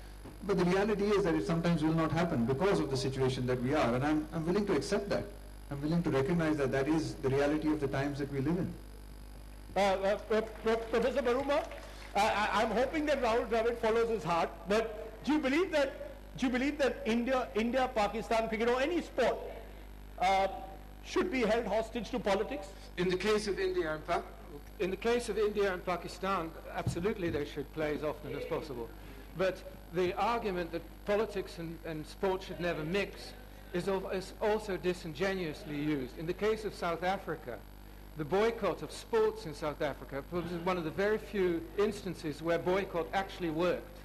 [SPEAKER 6] But the reality is that it sometimes will not happen because of the situation that we are. And I'm willing to accept that. I'm willing to recognize that that is the reality of the times that we live in.
[SPEAKER 5] Professor Buruma, I'm hoping that Rahul Dravid follows his heart, but do you believe that India, Pakistan cricket or any sport should be held hostage to politics?
[SPEAKER 7] In the case of India and Pakistan, absolutely they should play as often as possible. But the argument that politics and sport should never mix is also disingenuously used. In the case of South Africa, the boycott of sports in South Africa was one of the very few instances where boycott actually worked.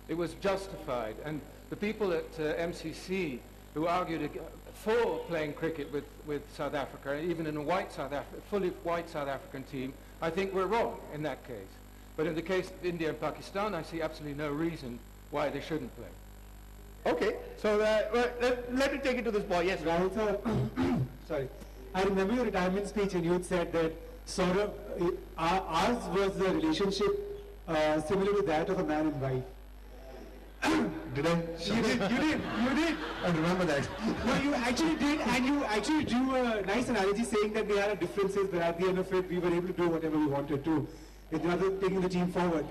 [SPEAKER 7] It was justified, and the people at MCC who argued for playing cricket with South Africa, even in a fully white South African team, I think were wrong in that case. But in the case of India and Pakistan, I see absolutely no reason why they shouldn't play.
[SPEAKER 5] Okay, so let me take it to this boy. Yes,
[SPEAKER 11] Rahul sir. Sorry. I remember your retirement speech, and you had said that sort of ours was the relationship similar to that of a man and wife.
[SPEAKER 6] Did I?
[SPEAKER 11] You did.
[SPEAKER 6] I remember that.
[SPEAKER 11] No, you actually did, and you actually drew a nice analogy saying that we had our differences, but at the end of it, we were able to do whatever we wanted to, rather than taking the team forward.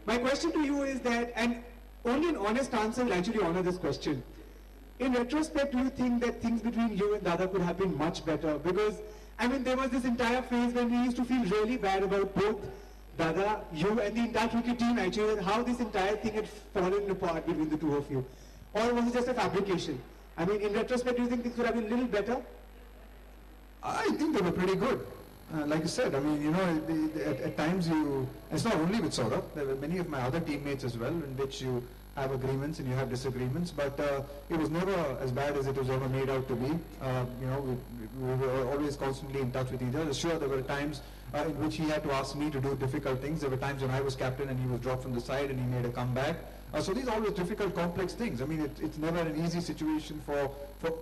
[SPEAKER 11] My question to you is that, and only an honest answer will actually honor this question. In retrospect, do you think that things between you and Dada could have been much better? Because, I mean, there was this entire phase when we used to feel really bad about both Dada, you, and the entire cricket team actually, and how this entire thing had fallen apart between the two of you. Or was it just a fabrication? I mean, in retrospect, do you think things could have been a little better?
[SPEAKER 6] I think they were pretty good. Like you said, I mean, you know, at times it's not only with Saurabh, there were many of my other teammates as well, in which you have agreements and you have disagreements, but it was never as bad as it was ever made out to be. You know, we were always constantly in touch with each other. Sure, there were times in which he had to ask me to do difficult things. There were times when I was captain and he was dropped from the side and he made a comeback. So these are always difficult, complex things. I mean, it's never an easy situation for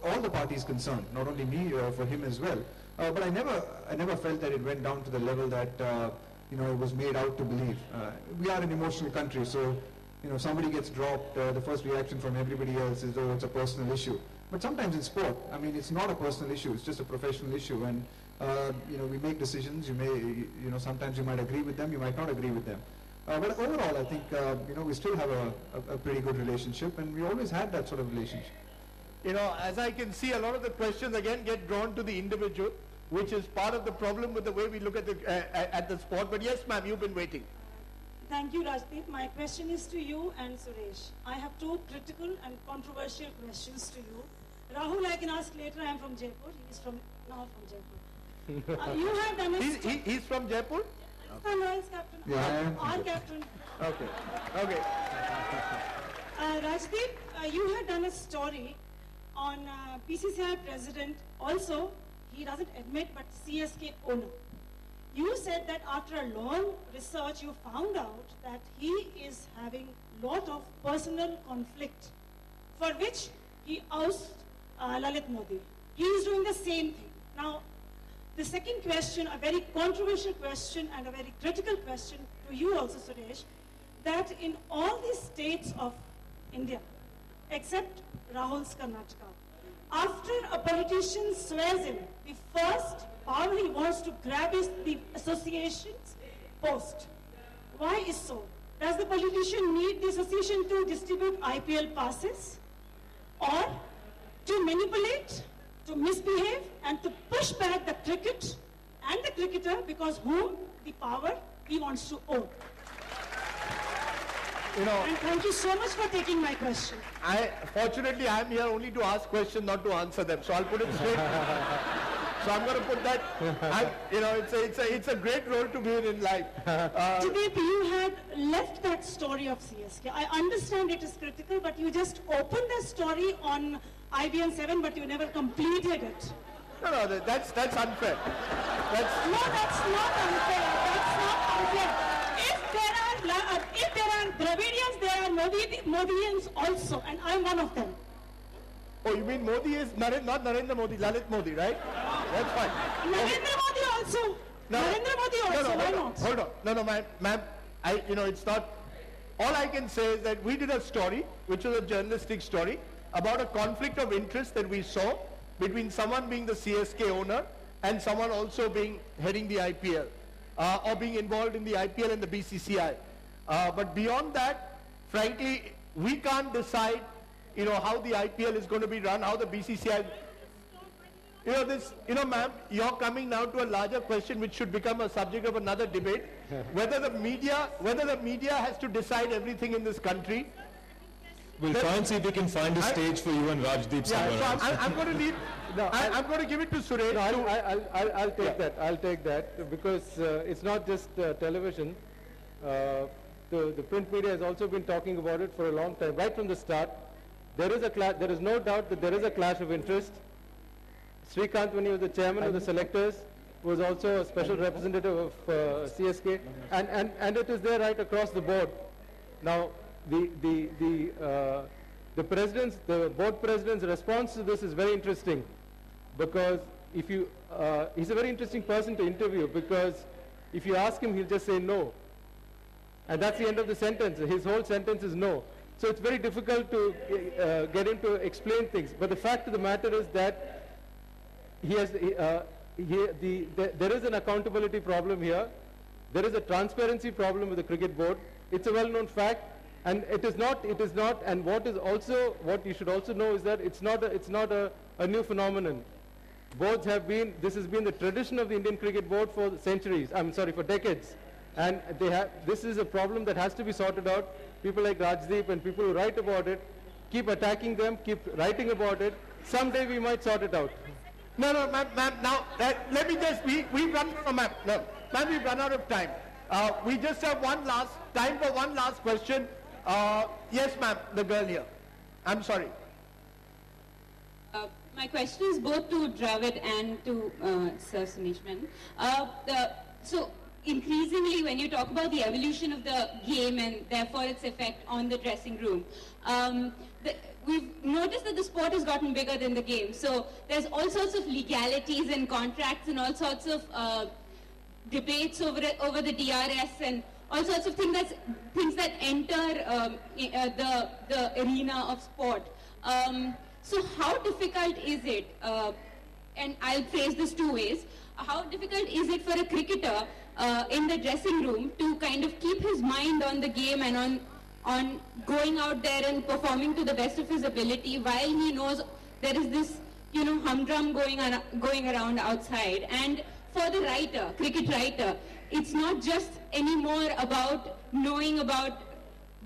[SPEAKER 6] all the parties concerned, not only me, for him as well. But I never felt that it went down to the level that you know, it was made out to believe. We are an emotional country, so you know, somebody gets dropped, the first reaction from everybody else is, oh, it's a personal issue. But sometimes in sport, I mean, it's not a personal issue, it's just a professional issue. And, you know, we make decisions, you know, sometimes you might agree with them, you might not agree with them. But overall, I think, you know, we still have a pretty good relationship, and we always had that sort of relationship.
[SPEAKER 5] You know, as I can see, a lot of the questions again get drawn to the individual, which is part of the problem with the way we look at the sport. But yes, ma'am, you've been waiting.
[SPEAKER 12] Thank you, Rajdeep. My question is to you and Suresh. I have two critical and controversial questions to you. Rahul, I can ask later. I am from Jaipur. He is now from Jaipur. You have done
[SPEAKER 5] He's from Jaipur?
[SPEAKER 12] Rajasthan Royals captain.
[SPEAKER 6] Yeah,
[SPEAKER 12] our captain.
[SPEAKER 5] Okay.
[SPEAKER 12] Rajdeep, you had done a story on PCCI president. Also, he doesn't admit, but CSK owner. You said that after a long research, you found out that he is having lot of personal conflict, for which he ousted Lalit Modi. He is doing the same thing. Now, the second question, a very controversial question and a very critical question to you also, Suresh, that in all the states of India, except Rahul's Karnataka, after a politician swears in, the first power he wants to grab is the association's post. Why is so? Does the politician need the association to distribute IPL passes? Or to manipulate, to misbehave, and to push back the cricket and the cricketer, because whom the power he wants to own?
[SPEAKER 5] you know,
[SPEAKER 12] And thank you so much for taking my question.
[SPEAKER 5] Fortunately, I'm here only to ask questions, not to answer them. So I'll put it straight. So I'm going to put that. You know, it's a great role to be in life.
[SPEAKER 12] Rajdeep, you had left that story of CSK. I understand it is critical, but you just opened the story on IBM 7, but you never completed it.
[SPEAKER 5] No, that's unfair.
[SPEAKER 12] No, that's not unfair. That's not unfair. If there are Dravidians, there are Modians also, and I'm one of them.
[SPEAKER 5] Oh, you mean Modi is not Narendra Modi, Lalit Modi, right? That's fine.
[SPEAKER 12] Narendra Modi also.
[SPEAKER 5] No,
[SPEAKER 12] Narendra Modi also. Why not?
[SPEAKER 5] Hold on. No, ma'am. It's not. All I can say is that we did a story, which was a journalistic story, about a conflict of interest that we saw between someone being the CSK owner and someone also heading the IPL or being involved in the IPL and the BCCI. But beyond that, frankly, we can't decide, how the IPL is going to be run, how the BCCI. Ma'am, you're coming now to a larger question which should become a subject of another debate. Whether the media has to decide everything in this country.
[SPEAKER 2] We'll try and see if we can find a stage for you and Rajdeep somewhere else.
[SPEAKER 5] I'm going to leave. No, I'm going to give it to Suresh.
[SPEAKER 7] No, I'll take that. I'll take that because it's not just television. The print media has also been talking about it for a long time, right from the start. There is no doubt that there is a clash of interest. Srikanth, when he was the chairman of the selectors, was also a special representative of CSK, and it is there right across the board. Now, the board president's response to this is very interesting, because he's a very interesting person to interview, because if you ask him, he'll just say no. And that's the end of the sentence. His whole sentence is no. So it's very difficult to get him to explain things. But the fact of the matter is that there is an accountability problem here. There is a transparency problem with the cricket board. It's a well-known fact. And it is not, and what you should also know is that it's not a new phenomenon. Boards have been, this has been the tradition of the Indian Cricket Board for for decades. And this is a problem that has to be sorted out. People like Rajdeep and people who write about it, keep attacking them, keep writing about it. Someday we might sort it out.
[SPEAKER 5] No, ma'am, now, let me just, we've run out of time. We just have time for one last question. Yes, ma'am, the girl here. I'm sorry.
[SPEAKER 13] My question is both to Dravid and to Sir Suresh Menon. So increasingly, when you talk about the evolution of the game and therefore its effect on the dressing room, we've noticed that the sport has gotten bigger than the game. So there's all sorts of legalities and contracts and all sorts of debates over the DRS and all sorts of things that enter the arena of sport. So how difficult is it, and I'll phrase this two ways, how difficult is it for a cricketer in the dressing room to kind of keep his mind on the game and on going out there and performing to the best of his ability while he knows there is this, humdrum going around outside? And for the cricket writer, it's not just anymore about knowing about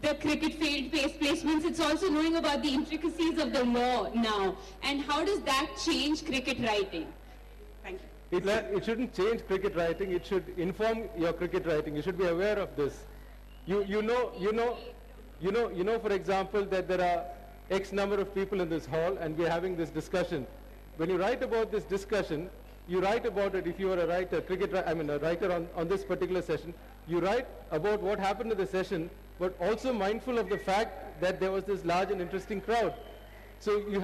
[SPEAKER 13] the cricket field placements, it's also knowing about the intricacies of the law now. And how does that change cricket writing? Thank you.
[SPEAKER 7] It shouldn't change cricket writing, it should inform your cricket writing. You should be aware of this. You know, for example, that there are X number of people in this hall and we're having this discussion. When you write about this discussion, you write about it, if you are a writer, a writer on this particular session, you write about what happened in the session, but also mindful of the fact that there was this large and interesting crowd. So your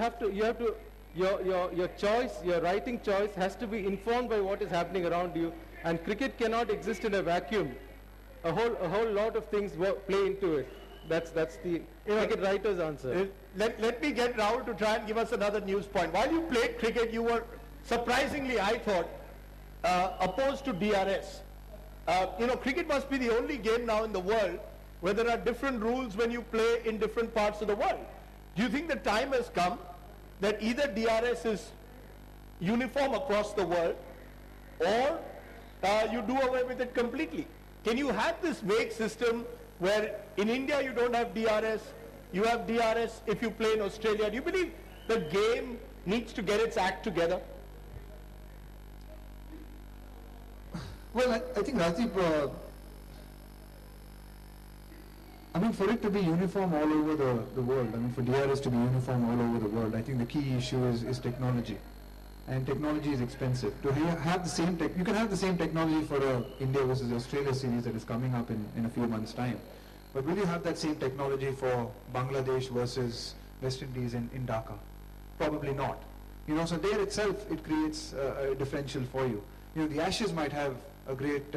[SPEAKER 7] choice, your writing choice has to be informed by what is happening around you, and cricket cannot exist in a vacuum. A whole lot of things play into it. That's the cricket writer's answer.
[SPEAKER 5] Let me get Rahul to try and give us another news point. While you played cricket, you were surprisingly, I thought, opposed to DRS. Cricket must be the only game now in the world where there are different rules when you play in different parts of the world. Do you think the time has come that either DRS is uniform across the world or you do away with it completely? Can you have this vague system where in India you don't have DRS, you have DRS if you play in Australia. Do you believe the game needs to get its act together?
[SPEAKER 10] Well, I think Rajdeep, I mean, for it to be uniform all over the world, I mean, for DRS to be uniform all over the world, I think the key issue is technology. And technology is expensive. To have the same you can have the same technology for a India versus Australia series that is coming up in a few months' time. But will you have that same technology for Bangladesh versus West Indies in Dhaka? Probably not. You know, so there itself, it creates a differential for you. You know, the Ashes might have a great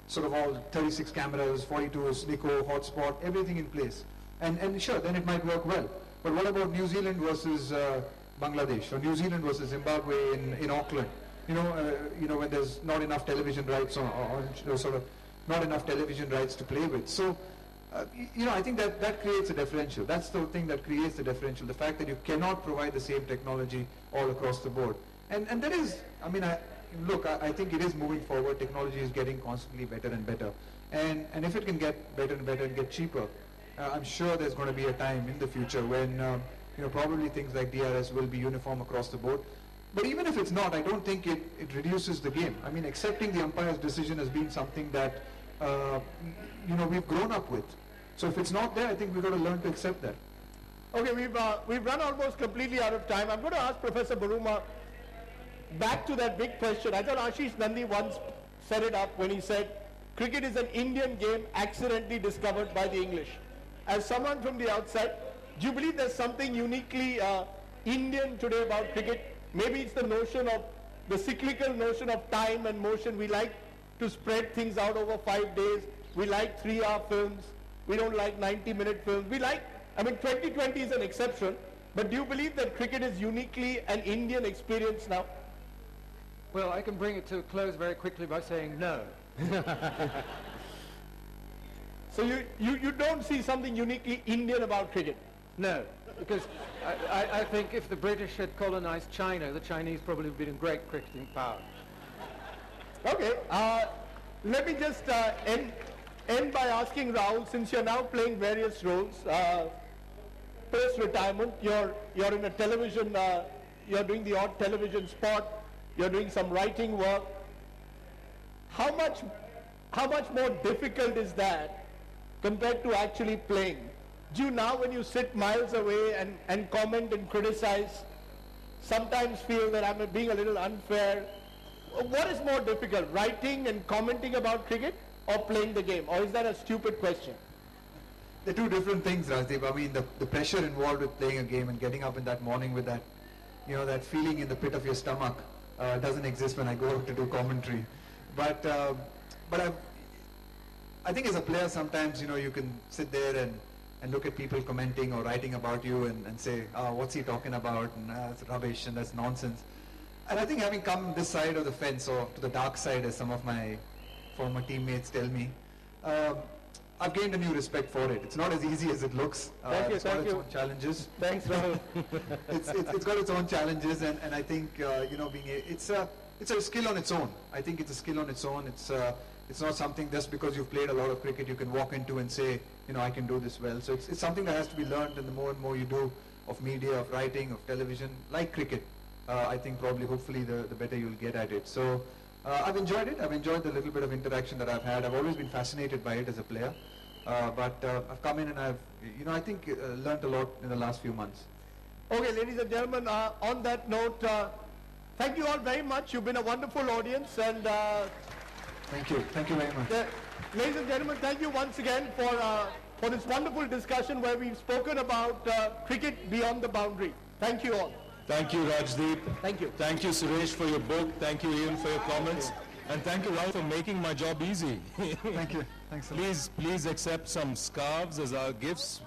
[SPEAKER 10] sort of all 36 cameras, 42 Nico, hotspot, everything in place. And sure, then it might work well. But what about New Zealand versus Bangladesh, or New Zealand versus Zimbabwe in Auckland? You know, when there's not enough television rights or sort of not enough television rights to play with. So, you know, I think that creates a differential. That's the thing that creates the differential, the fact that you cannot provide the same technology all across the board. And that is, I mean, I think it is moving forward. Technology is getting constantly better and better. And if it can get better and better and get cheaper, I'm sure there's going to be a time in the future when, you know, probably things like DRS will be uniform across the board. But even if it's not, I don't think it reduces the game. I mean, accepting the umpire's decision has been something that, you know, we've grown up with. So if it's not there, I think we've got to learn to accept that.
[SPEAKER 5] Okay, we've run almost completely out of time. I'm going to ask Professor Buruma back to that big question. I thought Ashish Nandi once set it up when he said, cricket is an Indian game accidentally discovered by the English. As someone from the outside, do you believe there's something uniquely Indian today about cricket? Maybe it's the notion of, the cyclical notion of time and motion. We like to spread things out over 5 days. We like 3-hour films. We don't like 90-minute films. We like, I mean, 2020 is an exception. But do you believe that cricket is uniquely an Indian experience now?
[SPEAKER 7] Well, I can bring it to a close very quickly by saying no.
[SPEAKER 5] So you don't see something uniquely Indian about cricket?
[SPEAKER 7] No, because I think if the British had colonized China, the Chinese probably would have been a great cricketing power.
[SPEAKER 5] Okay, let me just end by asking Rahul, since you're now playing various roles, post-retirement, you're in a television, you're doing the odd television spot, you're doing some writing work. How much more difficult is that compared to actually playing? Do you now, when you sit miles away and comment and criticize, sometimes feel that I'm being a little unfair? What is more difficult, writing and commenting about cricket or playing the game? Or is that a stupid question?
[SPEAKER 10] They're two different things, Rajdeep. I mean, the pressure involved with playing a game and getting up in that morning with that, you know, that feeling in the pit of your stomach doesn't exist when I go out to do commentary. But I think as a player, sometimes, you know, you can sit there and look at people commenting or writing about you and say, what's he talking about? And that's rubbish and that's nonsense. And I think having come this side of the fence, or to the dark side, as some of my former teammates tell me, I've gained a new respect for it. It's not as easy as it looks. It's got its own challenges.
[SPEAKER 5] Thanks, Rahul.
[SPEAKER 10] It's got its own challenges, and I think you know, it's a skill on its own. I think it's a skill on its own. It's not something just because you've played a lot of cricket you can walk into and say, you know, I can do this well. So it's something that has to be learned, and the more and more you do of media, of writing, of television, like cricket, I think probably, hopefully, the better you'll get at it. So I've enjoyed it. I've enjoyed the little bit of interaction that I've had. I've always been fascinated by it as a player. But I've come in and I've, you know, I think learned a lot in the last few months.
[SPEAKER 5] Okay, ladies and gentlemen, on that note, thank you all very much. You've been a wonderful audience, and
[SPEAKER 10] thank you. Thank you very much.
[SPEAKER 5] Ladies and gentlemen, thank you once again for this wonderful discussion where we've spoken about cricket beyond the boundary. Thank you all.
[SPEAKER 2] Thank you, Rajdeep.
[SPEAKER 5] Thank you.
[SPEAKER 2] Thank you, Suresh, for your book. Thank you, Ian, for your comments. And thank you, Rahul, for making my job easy.
[SPEAKER 10] Thank you. Thanks a lot.
[SPEAKER 2] Please accept some scarves as our gifts